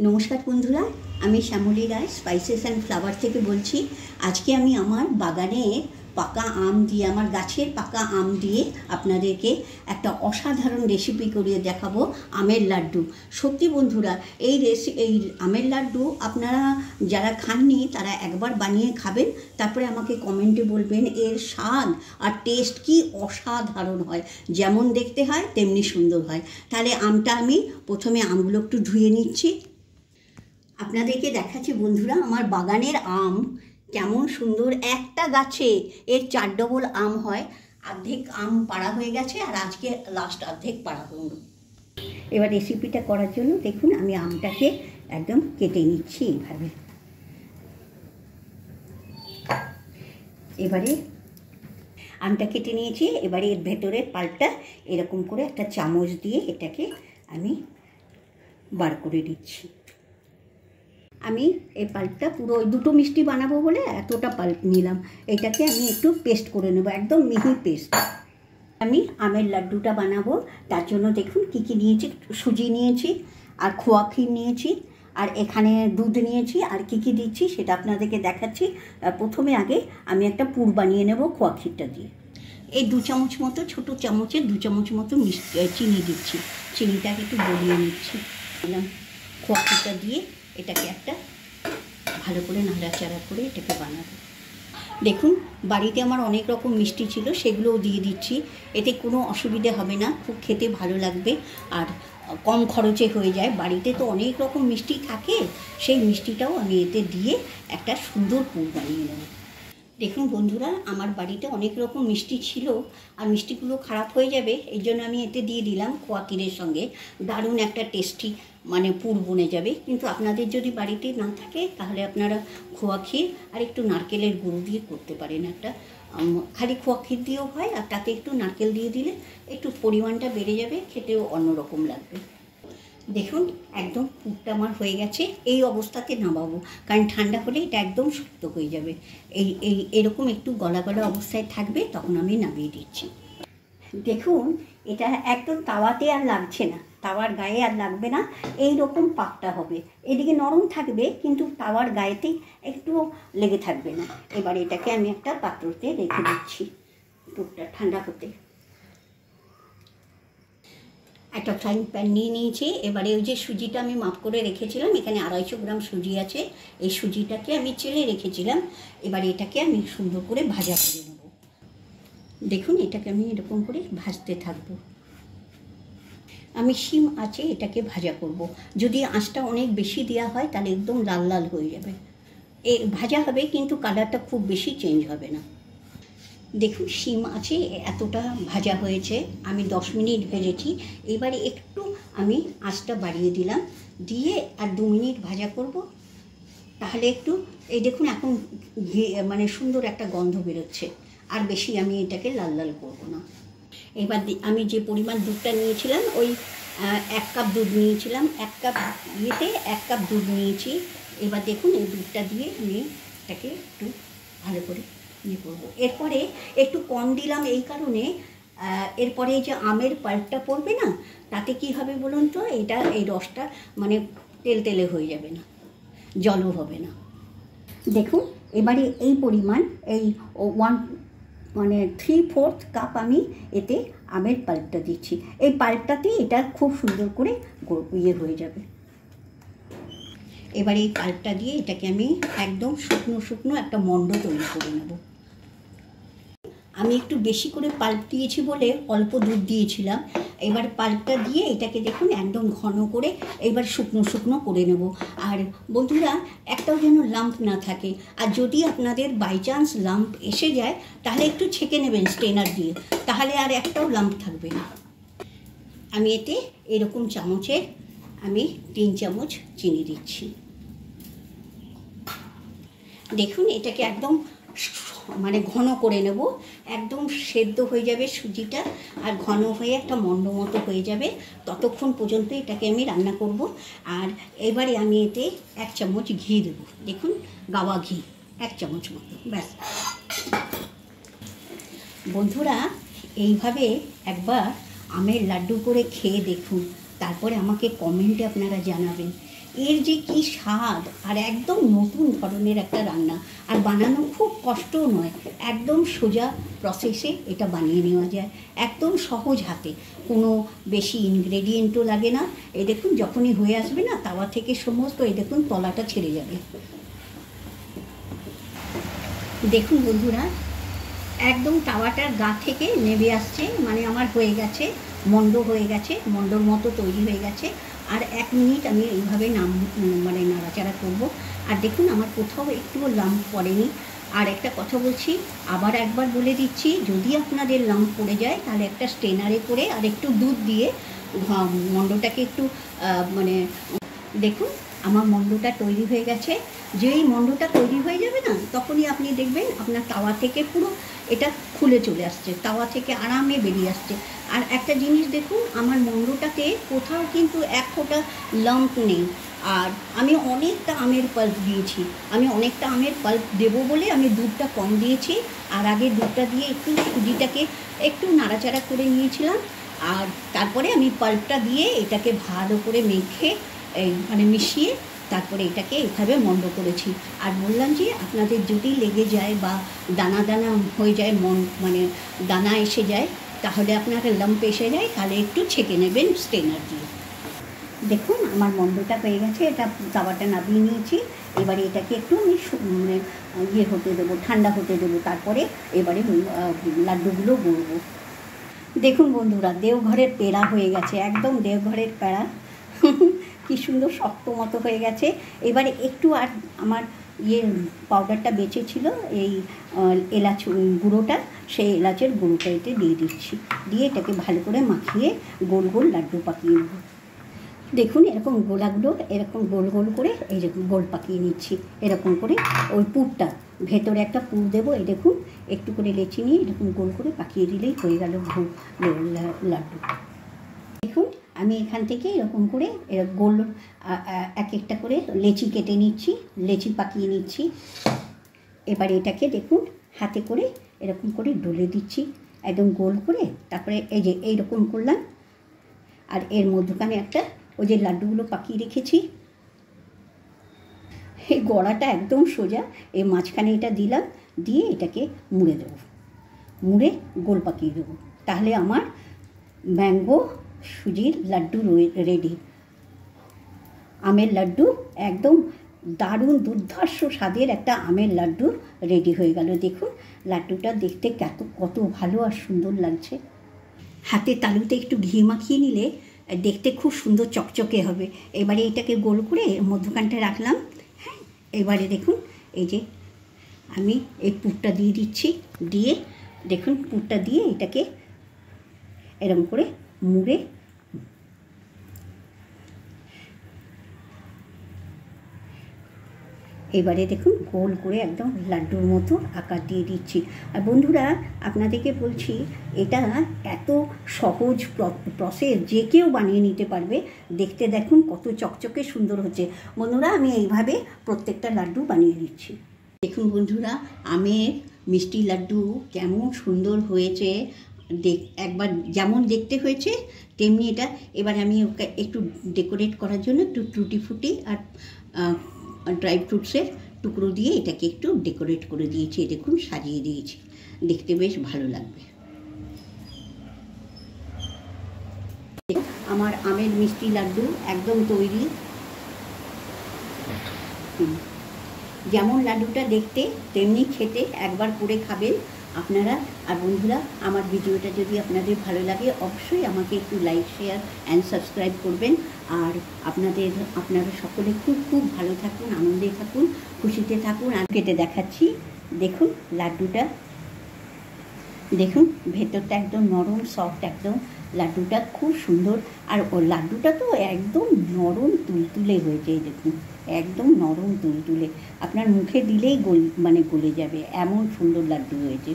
নমস্কার বন্ধুরা, আমি শ্যামলী রায় স্পাইসেস অ্যান্ড ফ্লাওয়ার থেকে বলছি। আজকে আমি আমার বাগানের পাকা আম দিয়ে, আমার গাছের পাকা আম দিয়ে আপনাদেরকে একটা অসাধারণ রেসিপি করিয়ে দেখাবো, আমের লাড্ডু। সত্যি বন্ধুরা, এই আমের লাড্ডু আপনারা যারা খাননি তারা একবার বানিয়ে খাবেন, তারপরে আমাকে কমেন্টে বলবেন এর স্বাদ আর টেস্ট কি অসাধারণ হয়। যেমন দেখতে হয় তেমনি সুন্দর হয়। তাহলে আমটা আমি প্রথমে আমগুলো একটু ধুয়ে নিচ্ছি, আপনাদেরকে দেখাচ্ছি বন্ধুরা আমার বাগানের আম কেমন সুন্দর। একটা গাছে এর 4 ডবল আম হয়। অর্ধেক আম পাড়া হয়ে গেছে আর আজকে লাস্ট অর্ধেক পাড়া হলো। এবার রেসিপিটা করার জন্য দেখুন আমি আমটাকে একদম কেটে নিচ্ছি এইভাবে। এবারে আমটা কেটে নিয়েছি, এবারে এর ভেতরের পাল্পটা এরকম করে একটা চামচ দিয়ে এটাকে আমি বার করে দিচ্ছি। আমি এই পাল্পটা পুরো দুটো মিষ্টি বানাবো বলে এতটা পাল্প নিলাম। এটাকে আমি একটু পেস্ট করে নেবো, একদম মিহি পেস্ট। আমি আমের লাড্ডুটা বানাবো, তার জন্য দেখুন কী কী নিয়েছি। সুজি নিয়েছি আর খোয়া ক্ষীর নিয়েছি আর এখানে দুধ নিয়েছি। আর কী কী দিচ্ছি সেটা আপনাদেরকে দেখাচ্ছি। প্রথমে আগে আমি একটা পুর বানিয়ে নেব খোয়া ক্ষীরটা দিয়ে। এই 2 চামচ মতো, ছোটো চামচে 2 চামচ মতো চিনি দিচ্ছি। চিনিটাকে একটু গলিয়ে নিচ্ছি। দিলাম খোয়া ক্ষীরটা দিয়ে এটাকে একটা ভালো করে নাড়াচাড়া করে এটাকে বানাবো। দেখুন বাড়িতে আমার অনেক রকম মিষ্টি ছিল, সেগুলোও দিয়ে দিচ্ছি। এতে কোনো অসুবিধে হবে না, খুব খেতে ভালো লাগবে আর কম খরচে হয়ে যায়। বাড়িতে তো অনেক রকম মিষ্টি থাকে, সেই মিষ্টিটাও আমি এতে দিয়ে একটা সুন্দর পুর বানিয়ে নেব। দেখুন বন্ধুরা, আমার বাড়িতে অনেক রকম মিষ্টি ছিল আর মিষ্টিগুলো খারাপ হয়ে যাবে, এই জন্য আমি এতে দিয়ে দিলাম খোয়া ক্ষীরের সঙ্গে। দারুণ একটা টেস্টি পুর বনে যাবে। কিন্তু আপনাদের যদি বাড়িতে না থাকে তাহলে আপনারা খোয়া ক্ষীর আর একটু নারকেলের গুঁড়ো দিয়ে করতে পারেন। একটা খালি খোয়া ক্ষীর দিয়েও হয় আর তাতে একটু নারকেল দিয়ে দিলে একটু পরিমাণটা বেড়ে যাবে, খেতেও অন্যরকম লাগবে। দেখুন একদম পুরটা আমার হয়ে গেছে। এই অবস্থাতে নামাবো, কারণ ঠান্ডা হলে এটা একদম শক্ত হয়ে যাবে। এরকম একটু গলা গলা অবস্থায় থাকবে, তখন আমি নামিয়ে দিচ্ছি। দেখুন এটা একদম তাওয়াতে আর লাগছে না, তাওয়ার গায়ে আর লাগবে না, এই রকম পাকটা হবে। এদিকে নরম থাকবে কিন্তু তাওয়ার গায়েতে একটু লেগে থাকবে না। এবার এটাকে আমি একটা পাত্রতে রেখে দিচ্ছি পুরটা ঠান্ডা হতে। একটা ফ্রাইং প্যান নিয়ে নিয়েছি। এবারে ওই যে সুজিটা আমি মাপ করে রেখেছিলাম, এখানে 250 গ্রাম সুজি আছে। এই সুজিটাকে আমি চেলে রেখেছিলাম। এবার এটাকে আমি সুন্দর করে ভাজা করে নেব। দেখুন এটাকে আমি এরকম করে ভাজতে থাকবো। আমি শিম আছে এটাকে ভাজা করব। যদি আঁচটা অনেক বেশি দেওয়া হয় তাহলে একদম লাল লাল হয়ে যাবে। ভাজা হবে কিন্তু কালারটা খুব বেশি চেঞ্জ হবে না। দেখুন শিম আছে এতটা ভাজা হয়েছে, আমি 10 মিনিট ভেজেছি। এবারে একটু আমি আঁচটা বাড়িয়ে দিলাম, দিয়ে আর 2 মিনিট ভাজা করব। তাহলে একটু এই দেখুন এখন সুন্দর একটা গন্ধ বেরোচ্ছে। আর বেশি আমি এটাকে লাল লাল করবো না। এবার আমি যে পরিমাণ দুধটা নিয়েছিলাম, ওই 1 কাপ দুধ নিয়েছিলাম, 1 কাপ ইয়েতে 1 কাপ দুধ নিয়েছি। এবার দেখুন এই দুধটা দিয়ে আমি এটাকে একটু ভালো করে ইয়ে করবো। এরপরে একটু কম দিলাম এই কারণে, এরপরে যে আমের পাল্পটা পড়বে না, তাতে কি হবে বলুন তো, এই রসটা তেলতেলে হয়ে যাবে না, জলও হবে না। দেখুন এবারে এই পরিমাণ, এই 3/4 কাপ আমি এতে আমের পাল্পটা দিচ্ছি। এই পাল্পটাতেই এটা খুব সুন্দর করে ইয়ে হয়ে যাবে। এবার এই পাল্পটা দিয়ে এটাকে আমি একদম শুকনো শুকনো একটা মণ্ড তৈরি করে নেব। আমি একটু বেশি করে পাল্প দিয়েছি বলে অল্প দুধ দিয়েছিলাম। এবার পাল্পটা দিয়ে এটাকে দেখুন একদম ঘন করে এবার শুকনো শুকনো করে নেব। আর বন্ধুরা একটাও যেন লাম্প না থাকে, আর যদি আপনাদের বাই চান্স লাম্প এসে যায় তাহলে একটু ছেঁকে নেবেন স্ট্রেনার দিয়ে, তাহলে আর একটাও লাম্প থাকবে না। আমি এতে এরকম চামচে আমি 3 চামচ চিনি দিচ্ছি। দেখুন এটাকে একদম ঘন করে নেব, একদম সেদ্ধ হয়ে যাবে সুজিটা আর ঘন হয়ে একটা মণ্ড মতো হয়ে যাবে। ততক্ষণ পর্যন্ত এটাকে আমি রান্না করব। আর এবারে আমি এতে 1 চামচ ঘি দেবো। দেখুন গাওয়া ঘি 1 চামচ মতো, ব্যাস। বন্ধুরা এইভাবে একবার আমের লাড্ডু করে খেয়ে দেখুন, তারপরে আমাকে কমেন্টে আপনারা জানাবেন এর যে কি স্বাদ, আর একদম নতুন ধরনের একটা রান্না, আর বানানো খুব কষ্টও নয়, একদম সোজা প্রসেসে এটা বানিয়ে নেওয়া যায়, একদম সহজ হাতে, কোনো বেশি ইনগ্রেডিয়েন্টও লাগে না। এই দেখুন যখনই হয়ে আসবে না তাওয়া থেকে সমস্ত, এই দেখুন তলাটা ছেড়ে যাবে। দেখুন বন্ধুরা, একদম তাওয়াটার গা থেকে নেমে আসছে, মানে আমার হয়ে গেছে, মন্ড হয়ে গেছে, মন্ডর মতো তৈরি হয়ে গেছে। আর 1 মিনিট আমি এইভাবে মানে নাড়াচাড়া করব। আর দেখুন আমার কোথাও একটুও লাম্প পড়েনি। আর একটা কথা বলছি, আবার একবার বলে দিচ্ছি, যদি আপনাদের লাম্প পড়ে যায় তাহলে একটা স্ট্রেনারে করে আর একটু দুধ দিয়ে মন্ডটাকে একটু মানে দেখুন আমার মন্ডটা তৈরি হয়ে গেছে। যেই মন্ডটা তৈরি হয়ে যাবে না, তখনই আপনি দেখবেন আপনার তাওয়া থেকে পুরো এটা খুলে চলে আসছে, তাওয়া থেকে আরামে বেরিয়ে আসছে। আর একটা জিনিস দেখুন, আমার মন্ডটাতে কোথাও কিন্তু 1 ফোঁটা লাম্প নেই। আর আমি অনেকটা আমের পাল্প দিয়েছি, আমি অনেকটা আমের পাল্প দেবো বলে আমি দুধটা কম দিয়েছি। আর আগে দুধটা দিয়ে একটু সুজিটাকে একটু নাড়াচাড়া করে নিয়েছিলাম, আর তারপরে আমি পাল্পটা দিয়ে এটাকে ভালো করে মেখে মানে মিশিয়ে তারপরে এটাকে এইভাবে মন্ড করেছি। আর বললাম যে আপনাদের যদি লেগে যায় বা দানা দানা হয়ে যায়, মানে দানা এসে যায়, তাহলে আপনার লাম্প এসে যায়, তাহলে একটু ছেঁকে নেবেন স্ট্রেনার দিয়ে। দেখুন আমার মন্ডটা হয়ে গেছে, এটা তাওয়াটা নামিয়ে নিয়েছি। এবারে এটাকে একটু আমি মানে ইয়ে হতে দেবো, ঠান্ডা হতে দেবো, তারপরে এবারে লাড্ডুগুলো গড়বো। দেখুন বন্ধুরা, দেওঘরের পেড়া হয়ে গেছে, একদম দেওঘরের পেড়া কি সুন্দর শক্ত মতো হয়ে গেছে। এবারে একটু আর আমার পাউডারটা বেঁচে ছিল, এই এলাচ গুঁড়োটা, সেই এলাচের গুঁড়োটা এতে দিয়ে দিচ্ছি, দিয়ে এটাকে ভালো করে মাখিয়ে গোল গোল লাড্ডু পাকিয়ে নেব। দেখুন এরকম গোলাগুলো এরকম গোল গোল করে এইরকম গোল পাকিয়ে নিচ্ছি, এরকম করে ওই পুরটা ভেতরে একটা পুর দেবো। এই দেখুন একটু করে লেচি নিয়ে এরকম গোল করে পাকিয়ে দিলেই হয়ে গেল লাড্ডু। দেখুন আমি এখান থেকে এরকম করে গোল এক একটা করে লেচি কেটে নিচ্ছি, লেচি পাকিয়ে নিচ্ছি। এবার এটাকে দেখুন হাতে করে এরকম করে ডলে দিচ্ছি একদম গোল করে, তারপরে এই যে এইরকম করলাম। আর এর মধ্যখানে একটা ওই যে লাড্ডুগুলো পাকিয়ে রেখেছি, এই গড়াটা একদম সোজা, এই মাঝখানে এটা দিলাম, দিয়ে এটাকে মুড়ে দেবো, মুড়ে গোল পাকিয়ে দেবো। তাহলে আমার ম্যাঙ্গো সুজির লাড্ডু রেডি। আমের লাড্ডু একদম দারুণ দুর্ধর্ষ স্বাদের একটা আমের লাড্ডু রেডি হয়ে গেল। দেখুন লাড্ডুটা দেখতে কত ভালো আর সুন্দর লাগছে। হাতে তালুতে একটু ঘি মাখিয়ে নিলে দেখতে খুব সুন্দর চকচকে হবে। এবারে এটাকে গোল করে মধ্যখানটা রাখলাম। হ্যাঁ, এবারে দেখুন এই যে আমি এই পুরটা দিয়ে দিচ্ছি, দিয়ে দেখুন পুরটা দিয়ে এটাকে এরকম করে মুড়ে এবারে দেখুন গোল করে একদম লাড্ডুর মতো আকার দিয়ে দিচ্ছি। আর বন্ধুরা আপনাদেরকে বলছি, এটা এত সহজ প্রসেস, যে কেউ বানিয়ে নিতে পারবে। দেখতে দেখুন কত চকচকে সুন্দর হচ্ছে। বন্ধুরা আমি এইভাবে প্রত্যেকটা লাড্ডু বানিয়ে দিচ্ছি। দেখুন বন্ধুরা, আমের মিষ্টি লাড্ডু কেমন সুন্দর হয়েছে, একবার যেমন দেখতে হয়েছে তেমনি এটা। এবার আমি ওকে একটু ডেকোরেট করার জন্য একটু টুটি ফুটি আর ড্রাই ফ্রুটসের টুকরো দিয়ে এটাকে একটু ডেকোরেট করে দিয়েছি। দেখুন সাজিয়ে দিয়েছি, দেখতে বেশ ভালো লাগবে। আমার আমের মিষ্টি লাড্ডু একদম তৈরি। যেমন লাড্ডুটা দেখতে তেমনি খেতে, একবার করে খাবেন আপনারা। আর বন্ধুরা আমার ভিডিওটা যদি আপনাদের ভালো লাগে অবশ্যই আমাকে একটু লাইক, শেয়ার অ্যান্ড সাবস্ক্রাইব করবেন। আর আপনারা সকলে খুব খুব ভালো থাকুন, আনন্দে থাকুন, খুশিতে থাকুন। আর কেটে দেখাচ্ছি, দেখুন লাড্ডুটা, দেখুন ভেতরটা একদম নরম সফট, একদম লাড্ডুটা খুব সুন্দর। আর ও লাড্ডুটা তো একদম নরম তুলতুলে হয়েছে, দেখুন একদম নরম তুলতুলে, আপনার মুখে দিলেই গলে যাবে, এমন সুন্দর লাড্ডু হয়েছে।